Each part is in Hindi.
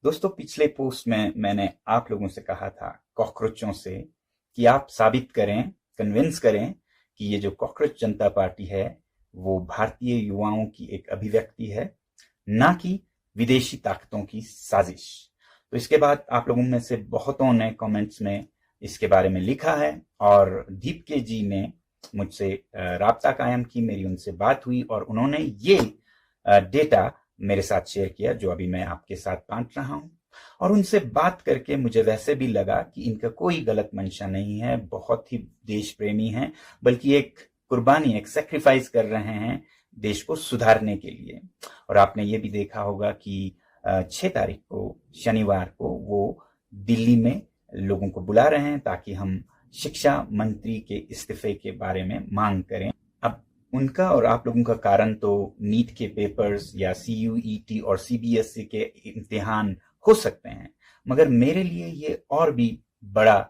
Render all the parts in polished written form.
दोस्तों, पिछले पोस्ट में मैंने आप लोगों से कहा था कॉकरोचों से कि आप साबित करें, कन्विंस करें कि ये जो कॉकरोच जनता पार्टी है वो भारतीय युवाओं की एक अभिव्यक्ति है, ना कि विदेशी ताकतों की साजिश। तो इसके बाद आप लोगों में से बहुतों ने कमेंट्स में इसके बारे में लिखा है और दीप के जी ने मुझसे राब्ता कायम की, मेरी उनसे बात हुई और उन्होंने ये डेटा मेरे साथ शेयर किया जो अभी मैं आपके साथ बांट रहा हूं। और उनसे बात करके मुझे वैसे भी लगा कि इनका कोई गलत मंशा नहीं है, बहुत ही देश प्रेमी हैं, बल्कि एक कुर्बानी, एक सैक्रिफाइस कर रहे हैं देश को सुधारने के लिए। और आपने ये भी देखा होगा कि 6 तारीख को शनिवार को वो दिल्ली में लोगों को बुला रहे हैं ताकि हम शिक्षा मंत्री के इस्तीफे के बारे में मांग करें। अब उनका और आप लोगों का कारण तो नीट के पेपर्स या CUET और CBSE के इम्तिहान हो सकते हैं, मगर मेरे लिए ये और भी बड़ा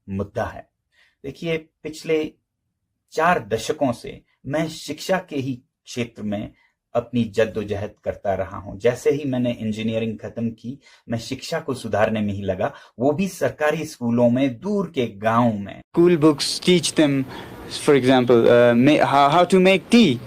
मुद्दा है। देखिए, पिछले 4 दशकों से मैं शिक्षा के ही क्षेत्र में अपनी जद्दोजहद करता रहा हूं। जैसे ही मैंने इंजीनियरिंग खत्म की, मैं शिक्षा को सुधारने में ही लगा, वो भी सरकारी स्कूलों में, दूर के गांव में। School books teach them, for example, how to make tea,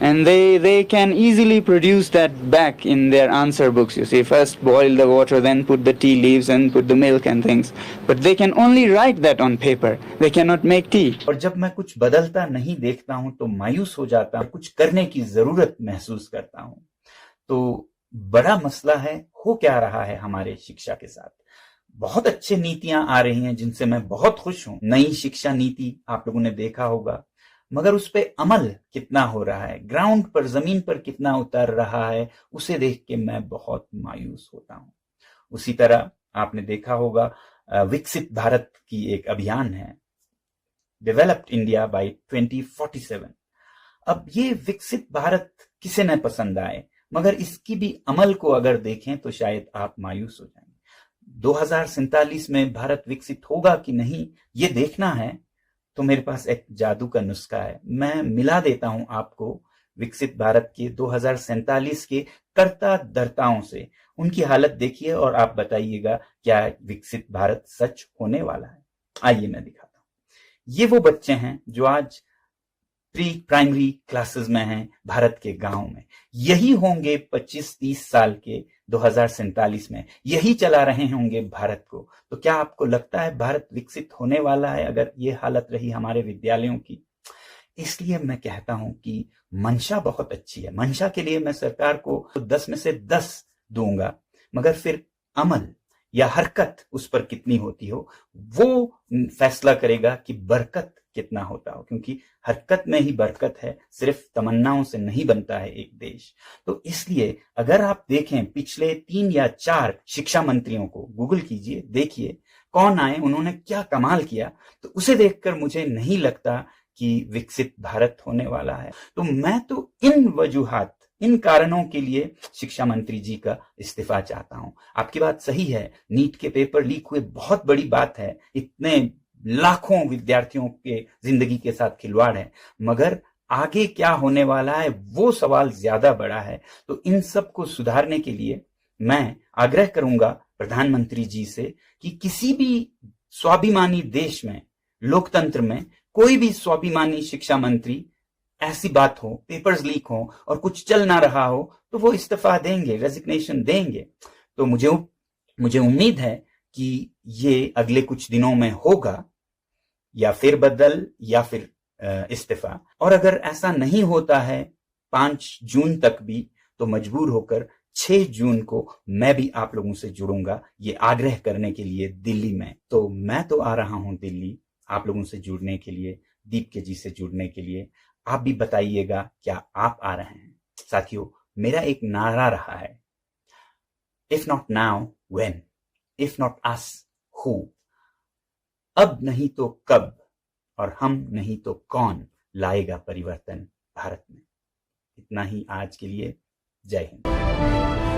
and they can easily produce that back in their answer books. You see, first boil the water, then put the tea leaves and put the milk and things. But they can only write that on paper. They cannot make tea. और जब मैं कुछ बदलता नहीं देखता हूं तो मायूस हो जाता हूं, कुछ करने की जरूरत महसूस करता हूं। तो बड़ा मसला है, हो क्या रहा है हमारे शिक्षा के साथ। बहुत अच्छे नीतियां आ रही हैं जिनसे मैं बहुत खुश हूं। नई शिक्षा नीति आप लोगों ने देखा होगा, मगर उस पे अमल कितना हो रहा है, ग्राउंड पर, जमीन पर कितना उतर रहा है, उसे देख के मैं बहुत मायूस होता हूं। उसी तरह आपने देखा होगा विकसित भारत की एक अभियान है, डेवलप्ड इंडिया बाय 2047। अब ये विकसित भारत किसे न पसंद आए, मगर इसकी भी अमल को अगर देखें तो शायद आप मायूस हो जाएंगे। 2047 में भारत विकसित होगा कि नहीं, ये देखना है तो मेरे पास एक जादू का नुस्खा है। मैं मिला देता हूं आपको विकसित भारत के 2047 के कर्ता धर्ताओं से। उनकी हालत देखिए और आप बताइएगा क्या विकसित भारत सच होने वाला है। आइए मैं दिखाता हूं। ये वो बच्चे हैं जो आज प्री प्राइमरी क्लासेस में हैं भारत के गांव में। यही होंगे 25-30 साल के 2047 में, यही चला रहे होंगे भारत को। तो क्या आपको लगता है भारत विकसित होने वाला है अगर ये हालत रही हमारे विद्यालयों की? इसलिए मैं कहता हूं कि मंशा बहुत अच्छी है। मंशा के लिए मैं सरकार को 10 में से 10 दूंगा, मगर फिर अमल या हरकत उस पर कितनी होती हो, वो फैसला करेगा कि बरकत कितना होता हो, क्योंकि हरकत में ही बरकत है, सिर्फ तमन्नाओं से नहीं बनता है एक देश। तो इसलिए अगर आप देखें पिछले 3 या 4 शिक्षा मंत्रियों को, गूगल कीजिए, देखिए कौन आए, उन्होंने क्या कमाल किया, तो उसे देखकर मुझे नहीं लगता कि विकसित भारत होने वाला है। तो मैं तो इन वजूहात, इन कारणों के लिए शिक्षा मंत्री जी का इस्तीफा चाहता हूं। आपकी बात सही है, नीट के पेपर लीक हुए बहुत बड़ी बात है, इतने लाखों विद्यार्थियों के जिंदगी के साथ खिलवाड़ है, मगर आगे क्या होने वाला है वो सवाल ज्यादा बड़ा है। तो इन सब को सुधारने के लिए मैं आग्रह करूंगा प्रधानमंत्री जी से कि किसी भी स्वाभिमानी देश में, लोकतंत्र में, कोई भी स्वाभिमानी शिक्षा मंत्री ऐसी बात हो, पेपर्स लीक हो और कुछ चल ना रहा हो, तो वो इस्तीफा देंगे, रेजिग्नेशन देंगे। तो मुझे उम्मीद है कि ये अगले कुछ दिनों में होगा, या फिर बदल या फिर इस्तीफा। और अगर ऐसा नहीं होता है 5 जून तक भी, तो मजबूर होकर 6 जून को मैं भी आप लोगों से जुड़ूंगा ये आग्रह करने के लिए दिल्ली में। तो मैं तो आ रहा हूं दिल्ली आप लोगों से जुड़ने के लिए, दीप के जी से जुड़ने के लिए। आप भी बताइएगा क्या आप आ रहे हैं। साथियों, मेरा एक नारा रहा है, if not now when, if not us who. अब नहीं तो कब, और हम नहीं तो कौन लाएगा परिवर्तन भारत में। इतना ही आज के लिए। जय हिंद।